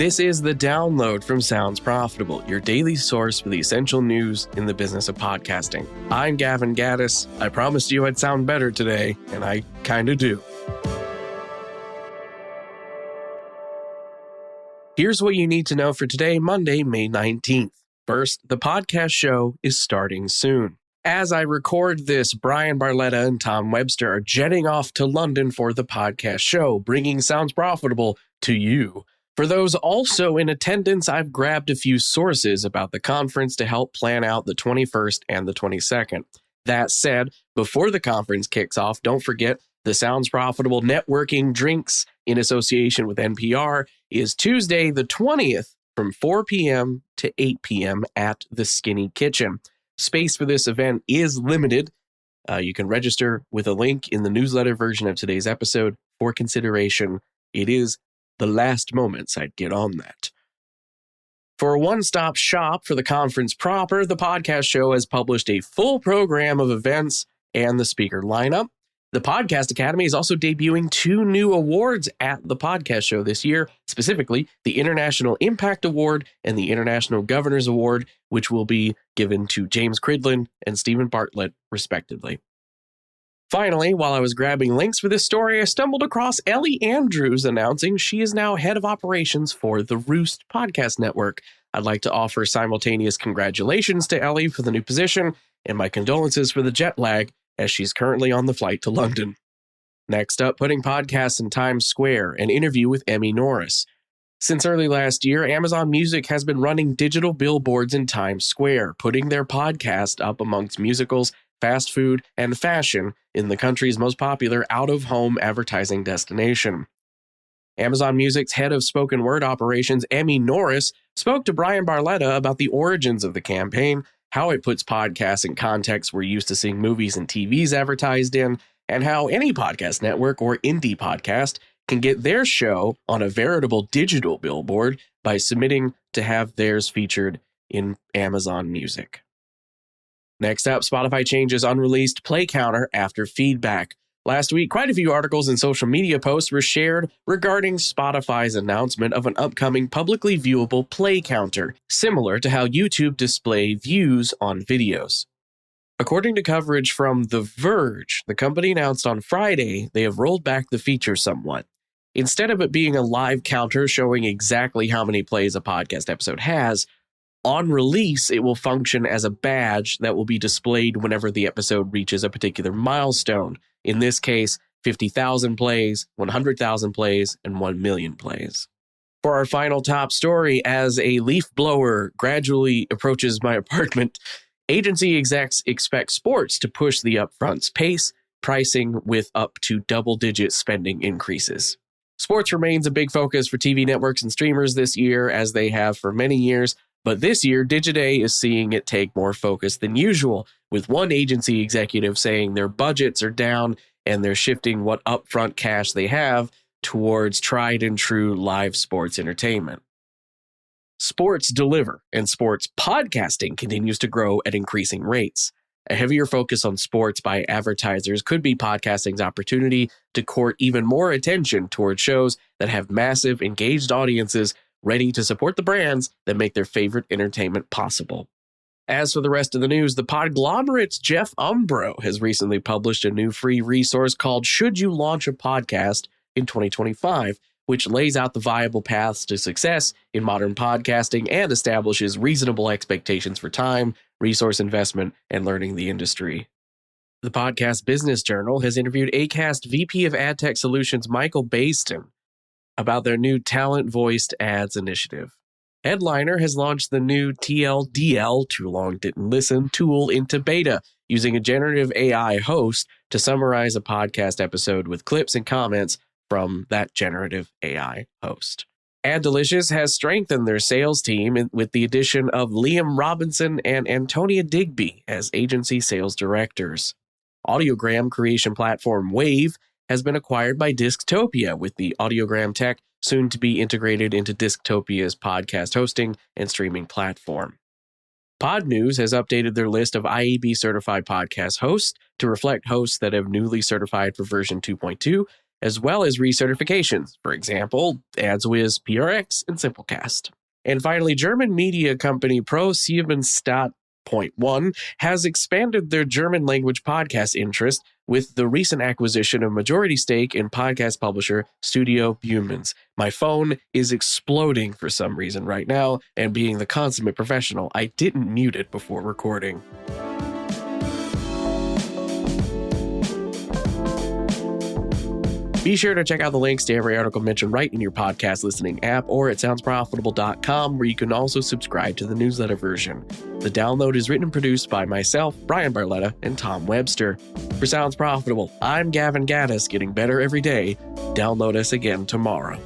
This is The Download from Sounds Profitable, your daily source for the essential news in the business of podcasting. I'm Gavin Gaddis. I promised you I'd sound better today, and I kinda do. Here's what you need to know for today, Monday, May 19th. First, the podcast show is starting soon. As I record this, Brian Barletta and Tom Webster are jetting off to London for the podcast show, bringing Sounds Profitable to you. For those also in attendance, I've grabbed a few sources about the conference to help plan out the 21st and the 22nd. That said, before the conference kicks off, don't forget the Sounds Profitable Networking Drinks in association with NPR is Tuesday the 20th from 4 p.m. to 8 p.m. at the Skinny Kitchen. Space for this event is limited. You can register with a link in the newsletter version of today's episode for consideration. It is the last moments I'd get on that. For a one-stop shop for the conference proper, the podcast show has published a full program of events and the speaker lineup. The Podcast Academy is also debuting 2 new awards at the podcast show this year, specifically the International Impact Award and the International Governors Award, which will be given to James Cridland and Stephen Bartlett, respectively. Finally, while I was grabbing links for this story, I stumbled across Ellie Andrews announcing she is now head of operations for the Roost Podcast Network. I'd like to offer simultaneous congratulations to Ellie for the new position and my condolences for the jet lag as she's currently on the flight to London. Next up, putting podcasts in Times Square, an interview with Emmy Norris. Since early last year, Amazon Music has been running digital billboards in Times Square, putting their podcast up amongst musicals, fast food, and fashion in the country's most popular out-of-home advertising destination. Amazon Music's head of spoken word operations, Emmy Norris, spoke to Brian Barletta about the origins of the campaign, how it puts podcasts in contexts we're used to seeing movies and TVs advertised in, and how any podcast network or indie podcast can get their show on a veritable digital billboard by submitting to have theirs featured in Amazon Music. Next up, Spotify changes unreleased play counter after feedback. Last week, quite a few articles and social media posts were shared regarding Spotify's announcement of an upcoming publicly viewable play counter, similar to how YouTube display views on videos. According to coverage from The Verge, the company announced on Friday they have rolled back the feature somewhat. Instead of it being a live counter showing exactly how many plays a podcast episode has, on release, it will function as a badge that will be displayed whenever the episode reaches a particular milestone. In this case, 50,000 plays, 100,000 plays, and 1 million plays. For our final top story, as a leaf blower gradually approaches my apartment, agency execs expect sports to push the upfront's pace, pricing with up to double-digit spending increases. Sports remains a big focus for TV networks and streamers this year, as they have for many years. But this year, Digiday is seeing it take more focus than usual, with one agency executive saying their budgets are down and they're shifting what upfront cash they have towards tried and true live sports entertainment. Sports deliver, and sports podcasting continues to grow at increasing rates. A heavier focus on sports by advertisers could be podcasting's opportunity to court even more attention towards shows that have massive, engaged audiences ready to support the brands that make their favorite entertainment possible. As for the rest of the news, the Podglomerate's Jeff Umbro has recently published a new free resource called Should You Launch a Podcast in 2025, which lays out the viable paths to success in modern podcasting and establishes reasonable expectations for time, resource investment, and learning the industry. The Podcast Business Journal has interviewed Acast VP of AdTech Solutions Michael Baston about their new talent-voiced ads initiative. Headliner has launched the new TLDL, Too Long Didn't Listen, tool into beta, using a generative AI host to summarize a podcast episode with clips and comments from that generative AI host. AdDelicious has strengthened their sales team with the addition of Liam Robinson and Antonia Digby as agency sales directors. Audiogram creation platform Wave has been acquired by Disktopia, with the audiogram tech soon to be integrated into Disktopia's podcast hosting and streaming platform. Podnews has updated their list of IAB certified podcast hosts to reflect hosts that have newly certified for version 2.2, as well as recertifications, for example, AdsWiz, PRX, and Simplecast. And finally, German media company ProSiebenSat.1 has expanded their German language podcast interest with the recent acquisition of majority stake in podcast publisher Studio Bummens. My phone is exploding for some reason right now, and being the consummate professional, I didn't mute it before recording. Be sure to check out the links to every article mentioned right in your podcast listening app or at soundsprofitable.com, where you can also subscribe to the newsletter version. The download is written and produced by myself, Brian Barletta, and Tom Webster. For Sounds Profitable, I'm Gavin Gaddis, getting better every day. Download us again tomorrow.